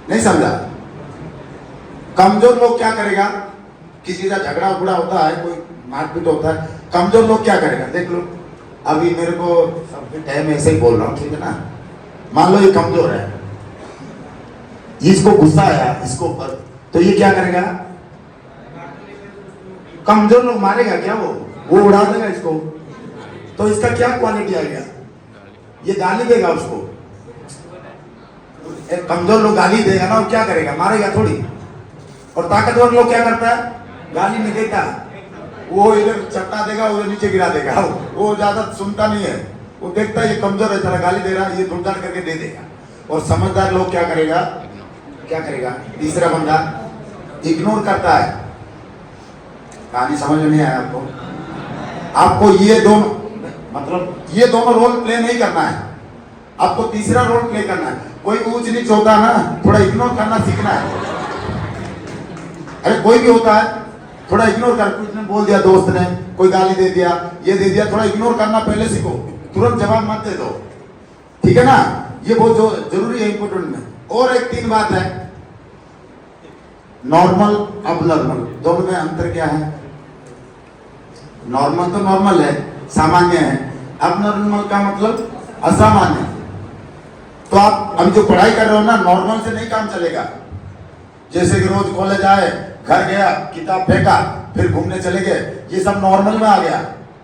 नहीं समझा? कमजोर लोग क्या करेगा? किसी का झगड़ा उगड़ा होता है, कोई मारपीट होता है, कमजोर लोग क्या करेगा? देख लो, अभी मेरे को टाइम ऐसे ही बोल रहा हूँ, ठीक है ना। मान लो ये कमजोर है, इसको गुस्सा आया इसको ऊपर, तो ये क्या करेगा? कमजोर लोग मारेगा क्या? वो उड़ा देगा इसको। तो इसका क्या क्वालिटी आ गया? ये गाली देगा उसको। एक कमजोर लोग गाली देगा ना, वो क्या करेगा? मारेगा थोड़ी। और ताकतवर लोग क्या करता है? गाली नहीं देता, वो इधर चट्टा देगा, उधर नीचे गिरा देगा, वो ज्यादा सुनता नहीं है, वो देखता है ये कमजोर है, चला गाली दे रहा है, ये धुलझाड़ करके दे देगा। और समझदार लोग क्या करेगा? क्या करेगा? तीसरा बंदा इग्नोर करता है। कहानी समझ में नहीं आया आपको? आपको ये दोनों, मतलब ये दोनों रोल प्ले नहीं करना है, आपको तीसरा रोल प्ले करना है। कोई ऊंच नीच होता है ना, थोड़ा इग्नोर करना सीखना है। अरे कोई भी होता है, थोड़ा इग्नोर कर, कुछ ने बोल दिया दोस्त ने, कोई गाली दे दिया, ये दे दिया, थोड़ा इग्नोर करना पहले सीखो, तुरंत जवाब मत दे दो, ठीक है ना। ये बहुत जो जरूरी है, इंपोर्टेंट में। और एक 3 बात है, नॉर्मल अब नॉर्मल, दोनों में अंतर क्या है? नॉर्मल तो नॉर्मल है, सामान्य है, अब नॉर्मल का मतलब असामान्य। तो आप अभी जो पढ़ाई कर रहे हो ना, नॉर्मल से नहीं काम चलेगा। जैसे कि रोज कॉलेज आए, घर गया, किताब फेंका, फिर घूमने चले गए, ये सब नॉर्मल में आ गया।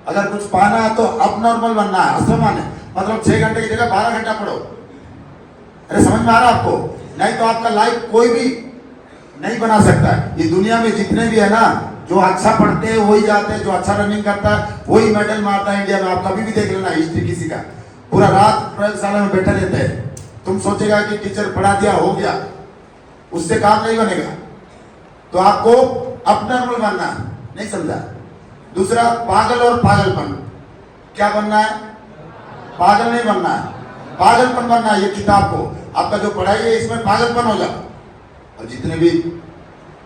अगर कुछ पाना है तो अब नॉर्मल बनना है, असामान्य, मतलब 6 घंटे की जगह 12 घंटा पढ़ो। अरे समझ में आ रहा आपको? नहीं तो आपका लाइफ कोई भी नहीं बना सकता है। ये दुनिया में जितने भी है ना, जो अच्छा पढ़ते हैं वही जाते हैं, जो अच्छा रनिंग करता है वही मेडल मारता है इंडिया में। आप कभी भी देख लेना हिस्ट्री किसी का, पूरा रात प्रयोगशाला में बैठे रहते हैं। तुम सोचेगा कि टीचर पढ़ा दिया हो गया, उससे काम नहीं बनेगा। तो आपको अपना रोल बनना है, नहीं समझा? दूसरा पागल और पागलपन, क्या बनना है? पागल नहीं बनना है, पागलपन बनना है। ये किताब को आपका जो पढ़ाई है इसमें पागलपन हो जाओ। और जितने भी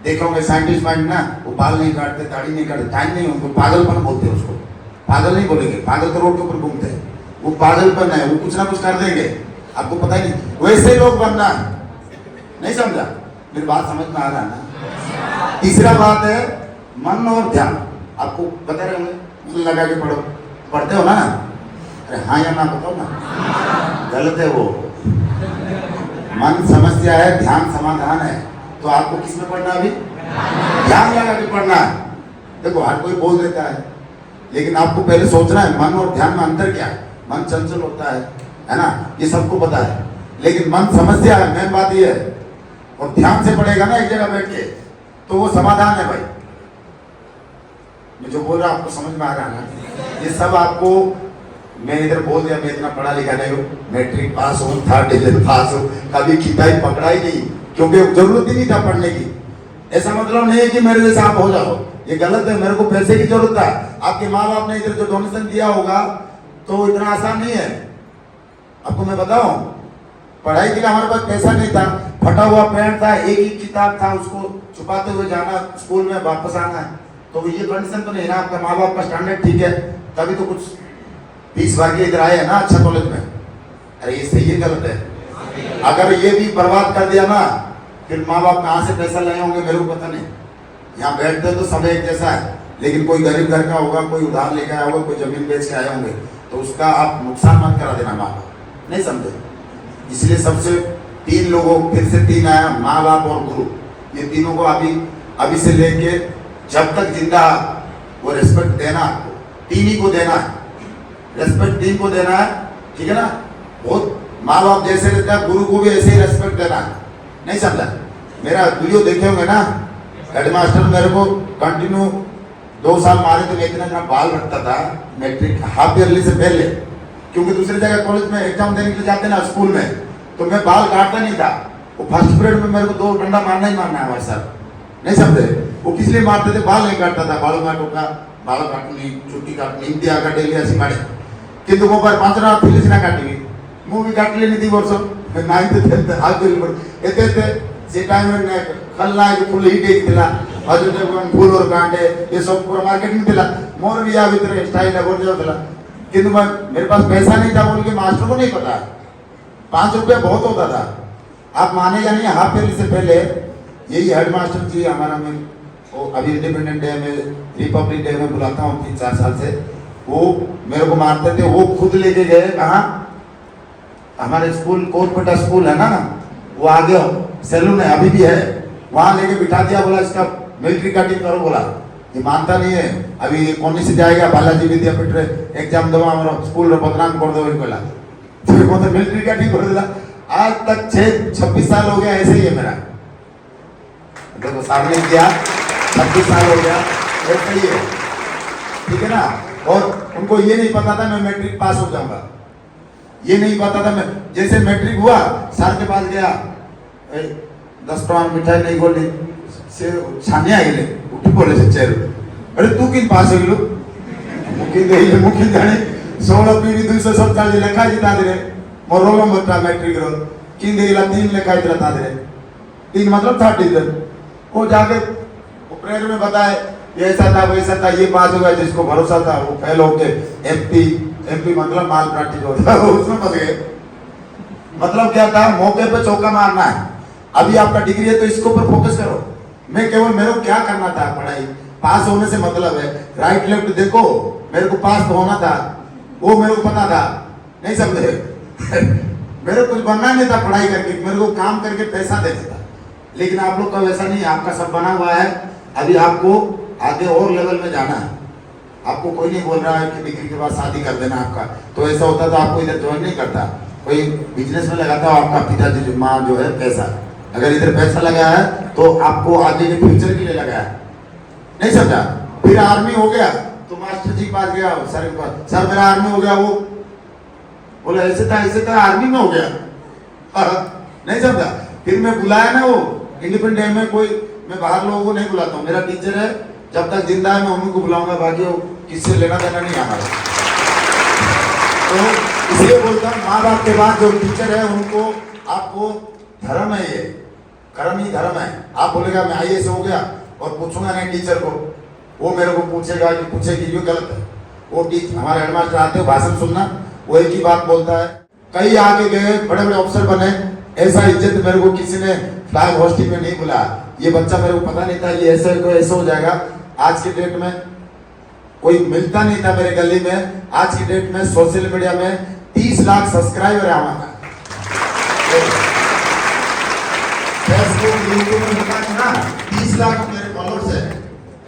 देखोगे साइंटिस्ट माइंड ना, वो बाल नहीं काटते, दाढ़ी नहीं काटते, टाइम नहीं, उनको पागलपन बोलते हैं। उसको पागल नहीं बोलेंगे, पागल तो रोड के ऊपर घूमते हैं, वो पागलपन है, वो कुछ ना कुछ कर देंगे, आपको पता ही नहीं। वैसे लोग बनना है, नहीं समझा? मेरी बात समझ में आ रहा है ना? तीसरा बात है मन और ध्यान। आपको बता रहे होंगे, लगा के पढ़ो, पढ़ते हो ना? अरे हाँ या ना बताओ ना, गलत है वो। मन समस्या है, ध्यान समाधान है। तो आपको किसमें पढ़ना? अभी ध्यान लगा के पढ़ना है। देखो हर कोई बोल देता है, लेकिन आपको पहले सोचना है मन और ध्यान में अंतर क्या है। मन चंचल होता है ना, ये सबको पता है, लेकिन मन समस्या है, मेन बात ये है। और ध्यान से पढ़ेगा ना एक जगह बैठ के, तो वो समाधान है भाई। मैं जो बोल रहा हूं आपको समझ में आ रहा है ना? ये सब आपको मैं इधर बोल दिया, मैं इतना पढ़ा लिखा नहीं हूँ, मैट्रिक पास हूँ, 3rd डिवीजन पास हूँ, कभी किताब पकड़ा ही नहीं, क्योंकि जरूरत ही नहीं था पढ़ने की। ऐसा मतलब नहीं है कि मेरे जैसा आप हो जाओ, ये गलत है। मेरे को पैसे की जरूरत था, आपके माँ बाप ने इधर जो डोनेशन दिया होगा तो इतना आसान नहीं है। आपको मैं बताऊं, पढ़ाई के लिए हमारे पास पैसा नहीं था, फटा हुआ पैंट था, एक ही किताब था, उसको छुपाते हुए जाना स्कूल में, वापस आना है। तो ये कंडीशन तो नहीं ना, आपका माँ बाप का स्टैंडर्ड ठीक है, तभी तो कुछ फीस भर के इधर आए हैं ना अच्छा कॉलेज में। अरे ये सही है गलत है? अगर ये भी बर्बाद कर दिया ना, फिर माँ बाप कहाँ से पैसा लाए होंगे मेरे को पता नहीं। यहाँ बैठते तो सब एक जैसा है, लेकिन कोई गरीब घर का होगा, कोई उधार लेकर आया होगा, कोई जमीन बेच के आए होंगे, तो उसका आप नुकसान मत करा देना माँ बाप, नहीं समझे? इसलिए सबसे 3 लोगों, फिर से 3 आया, माँ बाप और गुरु, ये तीनों को अभी से लेके जब तक जिंदा वो रेस्पेक्ट देना आपको, 3 ही को देना है, रेस्पेक्ट 3 को देना है, ठीक है ना? बहुत माँ बाप जैसे रहता है, गुरु को भी ऐसे ही रेस्पेक्ट देना है, नहीं समझा? मेरा वीडियो देखे होंगे ना, हेडमास्टर मेरे को कंटिन्यू 2 साल मारे थे, मैं इतना बाल रखता था मैट्रिक हाफ ईयरली से पहले, क्योंकि दूसरी जगह कॉलेज में एग्जाम देने के लिए जाते ना स्कूल में, तो मैं बाल काटता नहीं था। वो फर्स्ट पीरियड में मेरे को 2 डंडा मारना ही मारना है हमारे सर, नहीं समझे? वो किस लिए मारते थे? बाल नहीं काटता था, बालों में टोका, बाल काटनी, चुट्टी काटनी, इंडिया का डेली ऐसी मारे, किंतु वो पर 5 ना फिलिस ना काटेगी, मुंह भी काट लेनी थी वर्षों में, 9th 10th हाफ ईयरली एते से टाइम में खलना है फुल हिट एक थिला, अजून फूल और कांटे ये सब पूरा मार्केट में थिला, मोर भी आ भीतर स्टाइल है बोल जाओ थिला, किंतु मेरे पास पैसा नहीं था बोल के मास्टर को नहीं पता, 5 रुपया बहुत होता था। आप माने या नहीं, हाफ ईयरली से पहले यही हेडमास्टर जी हमारा, मैं वो अभी इंडिपेंडेंट डे में, रिपब्लिक डे में बुलाता हूँ 3-4 साल से, वो मेरे को मारते थे। वो खुद लेके गए कहाँ, हमारे स्कूल कोटपटा स्कूल है ना, वो आगे सैलून है अभी भी है, वहां लेके बिठा दिया, बोला इसका मिलिट्री कटिंग करो, बोला ये मानता नहीं है, अभी कौन से जाएगा बालाजी विद्यापीठ एग्जाम दो हमारा स्कूल बदनाम कर दो बोला, तो मिलिट्री कटिंग कर दिया। आज तक 26 साल हो गया ऐसे ही है मेरा, देखो सामने किया 26 साल हो गया ऐसे ही है, ठीक है ना? और उनको ये नहीं पता था मैं मैट्रिक पास हो जाऊंगा, ये नहीं पता था। मैं जैसे मैट्रिक हुआ सर के पास गया, 10 टका मिठाई नहीं बोली से छानिया आइले उठी बोले से चेर, अरे तू किन पास होइलो मुखी देइले मुखी जाने 16 पीढ़ी 247 लेखा जिता दे मोर रोल नंबर मैट्रिक रो किन देइला 3 लेखा जिता दे 3 मतलब 30। वो जाके वो प्रेयर में बताए ये ऐसा था वैसा था, ये पास हो गया, जिसको भरोसा था वो फेल होके एमपी मतलब माल प्रैक्टिस होता है उसमें फंस गए। मतलब क्या था, मौके पे चौका मारना है। अभी आपका डिग्री है तो इसके ऊपर फोकस करो। मैं केवल मेरे को क्या करना था, पढ़ाई पास होने से मतलब है, राइट लेफ्ट देखो, मेरे को पास तो होना था, वो मेरे को पता था, नहीं समझे मेरे को कुछ बनना नहीं था पढ़ाई करके, मेरे को काम करके पैसा देना था। लेकिन आप लोग का वैसा नहीं, आपका सब बना हुआ है। अभी आपको आगे और लेवल में जाना है। आपको कोई नहीं बोल रहा है कि डिग्री के बाद शादी कर देना आपका, तो ऐसा होता तो आपको इधर ज्वाइन नहीं करता, कोई बिजनेस में लगाता हो आपका पिताजी जो माँ जो है पैसा, अगर इधर पैसा लगाया है तो आपको आगे के फ्यूचर के लिए लगाया है, नहीं समझा? फिर आर्मी हो गया तो मास्टर जी के पास गया, सर के पास, सर मेरा आर्मी हो गया, वो बोला ऐसे था आर्मी में हो गया नहीं समझा? फिर मैं बुलाया ना, वो इंडिपेंडेंट में कोई, मैं बाहर लोगों को नहीं बुलाता हूँ, मेरा टीचर है, जब तक जिंदा है मैं उन्हीं को बुलाऊंगा, बाकी वो किससे लेना देना नहीं हमारा। तो इसलिए बोलता हूँ, माँ बाप के बाद जो टीचर है उनको, आपको धर्म है, ये कर्म ही धर्म है। आप बोलेगा मैं IAS हो गया और पूछूंगा नहीं टीचर को, वो मेरे को पूछेगा कि पूछेगी, जो गलत है। वो टीचर हमारे हेडमास्टर आते हो भाषण सुनना, वो एक ही बात बोलता है, कई आगे गए बड़े बड़े अफसर बने, ऐसा इज्जत मेरे को किसी ने फ्लैग होस्टिंग में नहीं बुलाया। ये बच्चा मेरे को पता नहीं था ये ऐसे हो जाएगा। आज के डेट में कोई मिलता नहीं था मेरे गली में। आज की डेट में सोशल मीडिया में 30 लाख सब्सक्राइबर है हमारा, फेसबुक यूट्यूब में ना 30 लाख मेरे फॉलोअर्स है।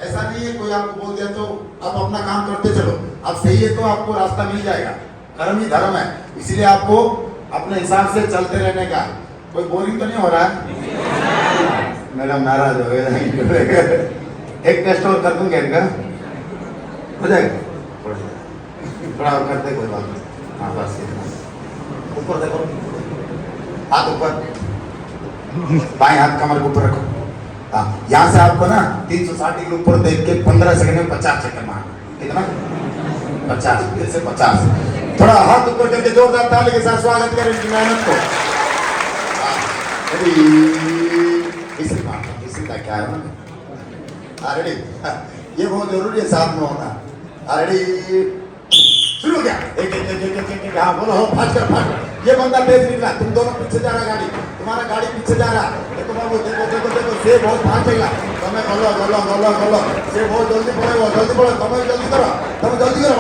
ऐसा नहीं है कोई आपको बोल दिया तो आप अपना काम करते चलो, आप सही है तो आपको रास्ता मिल जाएगा। कर्म ही धर्म है, इसीलिए आपको अपने हिसाब से चलते रहने का। कोई बोरिंग तो नहीं हो रहा है? मैडम नाराज हो गए एक टेस्ट और कर दूंगा इनका, हो जाएगा थोड़ा और करते, कोई बात नहीं। हाँ बस ऊपर देखो, हाथ ऊपर, बाएं हाथ कमर के ऊपर रखो। हाँ, यहाँ से आपको ना 360 डिग्री ऊपर देख के 15 सेकंड में 50 चक्कर मारना। कितना? 50, फिर से 50। थोड़ा हाथ ऊपर करके जोरदार ताली के साथ स्वागत करें इनकी मेहनत को। इसी का क्या है रेडी, ये बहुत जरूरी है साथ में होना। रेडी, शुरू हो गया। एक हाँ बोलो, हो फास्ट कर। ये बंदा तेज निकला, तुम दोनों पीछे जा रहा गाड़ी, तुम्हारा गाड़ी पीछे जा रहा। देखो बाबू, देखो से बहुत फास्ट चला। तुम्हें बोलो से बहुत जल्दी पड़ेगा, जल्दी पड़ो, तुम्हें जल्दी करो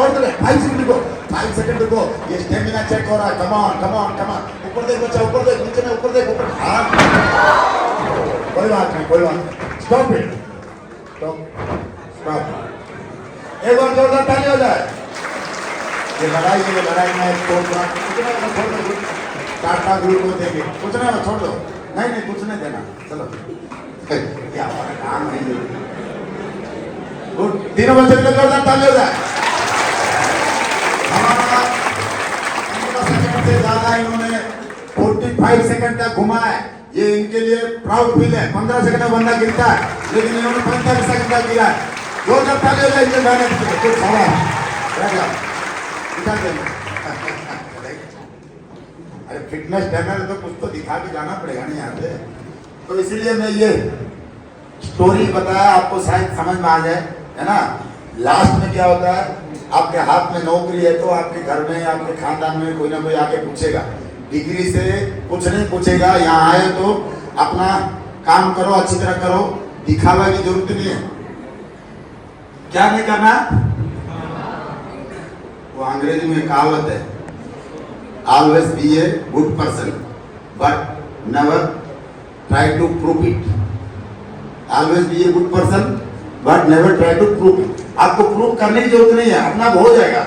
और करे 5 सेकंड रुको। ये स्टेमिना चेक हो रहा है। कम ऑन ऊपर देख बच्चा, ऊपर देख, नीचे में ऊपर देख, ऊपर। हाँ कोई बात नहीं, स्टॉप इट, स्टॉप। एक बार जोरदार ताली हो जाए। ये लड़ाई में छोड़ दो, टाटा ग्रुप को देंगे, कुछ नहीं छोड़ दो। नहीं कुछ नहीं देना, चलो क्या हमारा काम है। गुड, तीनों बच्चे के लिए जोरदार ताली हो जाए। हमारा 15 सेकंड से ज्यादा इन्होंने 45 सेकंड तक घुमा है। ये इनके लिए प्राउड फील है। 15 सेकंड में बंदा गिरता है, लेकिन इन्होंने 45 सेकंड तक गिरा है। जोरदार ताली हो जाए इनके गाने के लिए। कुछ सवाल अरे फिटनेस ट्रेनर तो कुछ तो दिखा के जाना पड़ेगा नहीं यहाँ पे। तो इसीलिए मैं ये स्टोरी बताया, आपको शायद समझ में आ जाए, है ना। लास्ट में क्या होता है, आपके हाथ में नौकरी है तो आपके घर में, आपके खानदान में कोई ना कोई आके पूछेगा। डिग्री से कुछ नहीं पूछेगा। यहाँ आए तो अपना काम करो, अच्छी तरह करो, दिखावा की जरूरत नहीं है। क्या नहीं करना, वो अंग्रेजी में कहावत है, always be a good person but never try to prove it. Always be a good person but never try to prove it. आपको प्रूव करने की जरूरत नहीं है, अपना हो जाएगा।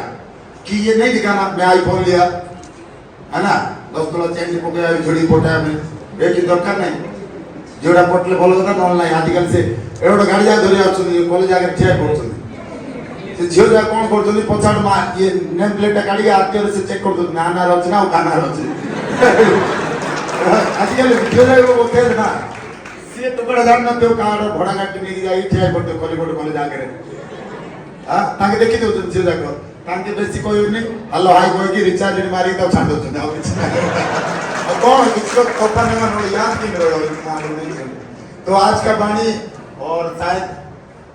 कि ये नहीं दिखाना मैं आईफोन लिया, है ना, 10 तोला चेन पकड़ा, छोड़ी पोटा में बेटी दरकार नहीं। जोड़ा पटले बोलो था ऑनलाइन आजकल से एवढा गाड़ी जा धरी आछुनी कॉलेज आगे ठिया करछुनी। से झियो जा कोन करछुनी पछाड़ मा ये नेम प्लेट गाड़ी आते से चेक कर दो ना रचना ओ काना रचना। आजकल झियो जा वो बोलते ना से टुकड़ा जान न तो कार घोड़ा गाड़ी नहीं जाई ठिया करते कॉलेज आगे रे। हां ताके देखि दो झियो जा को ताके बेसी कोई नहीं हेलो हाई कोई की रिचार्ज मारी तो छाड़ दो ना और कौन किसको कोपा नहीं नो याद नहीं करो। तो आज का वाणी, और शायद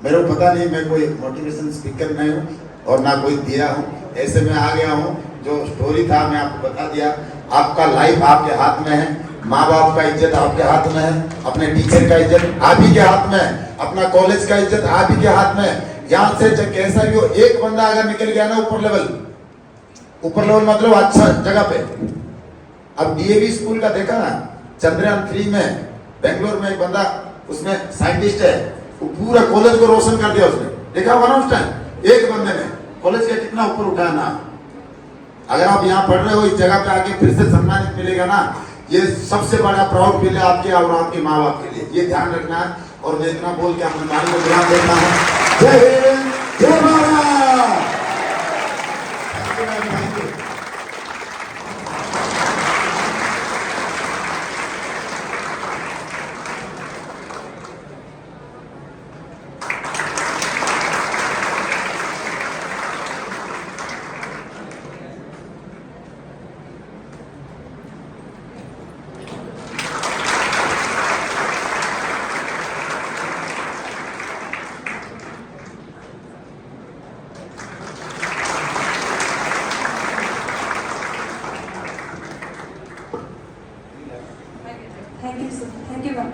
मेरे को पता नहीं, मैं कोई मोटिवेशन स्पीकर नहीं हूँ और ना कोई दिया हूँ, ऐसे में आ गया हूँ। जो स्टोरी था मैं आपको बता दिया। आपका लाइफ आपके हाथ में है, माँ बाप का इज्जत आपके हाथ में है, अपने टीचर का इज्जत आप ही के हाथ में है, अपना कॉलेज का इज्जत आप ही के हाथ में है। यहाँ से कैसा भी हो, एक बंदा अगर निकल गया ना ऊपर लेवल मतलब अच्छा जगह पे। अब डीएवी स्कूल का देखा ना, चंद्रयान 3 में बेंगलोर में एक बंदा उसमें साइंटिस्ट है, वो पूरा कॉलेज को रोशन कर दिया उसने। देखा हुआ ना उस टाइम एक बंदे ने कॉलेज का कितना ऊपर उठाया ना। अगर आप यहाँ पढ़ रहे हो, इस जगह पे आके फिर से सम्मानित मिलेगा ना, ये सबसे बड़ा प्राउड फील है आपके और आपके माँ बाप के लिए। ये ध्यान रखना है। और मैं इतना बोल के अपने बारी को ध्यान देता हूँ। जय हिंद, जय Bharat. Thank you, sir. Thank you, ma'am.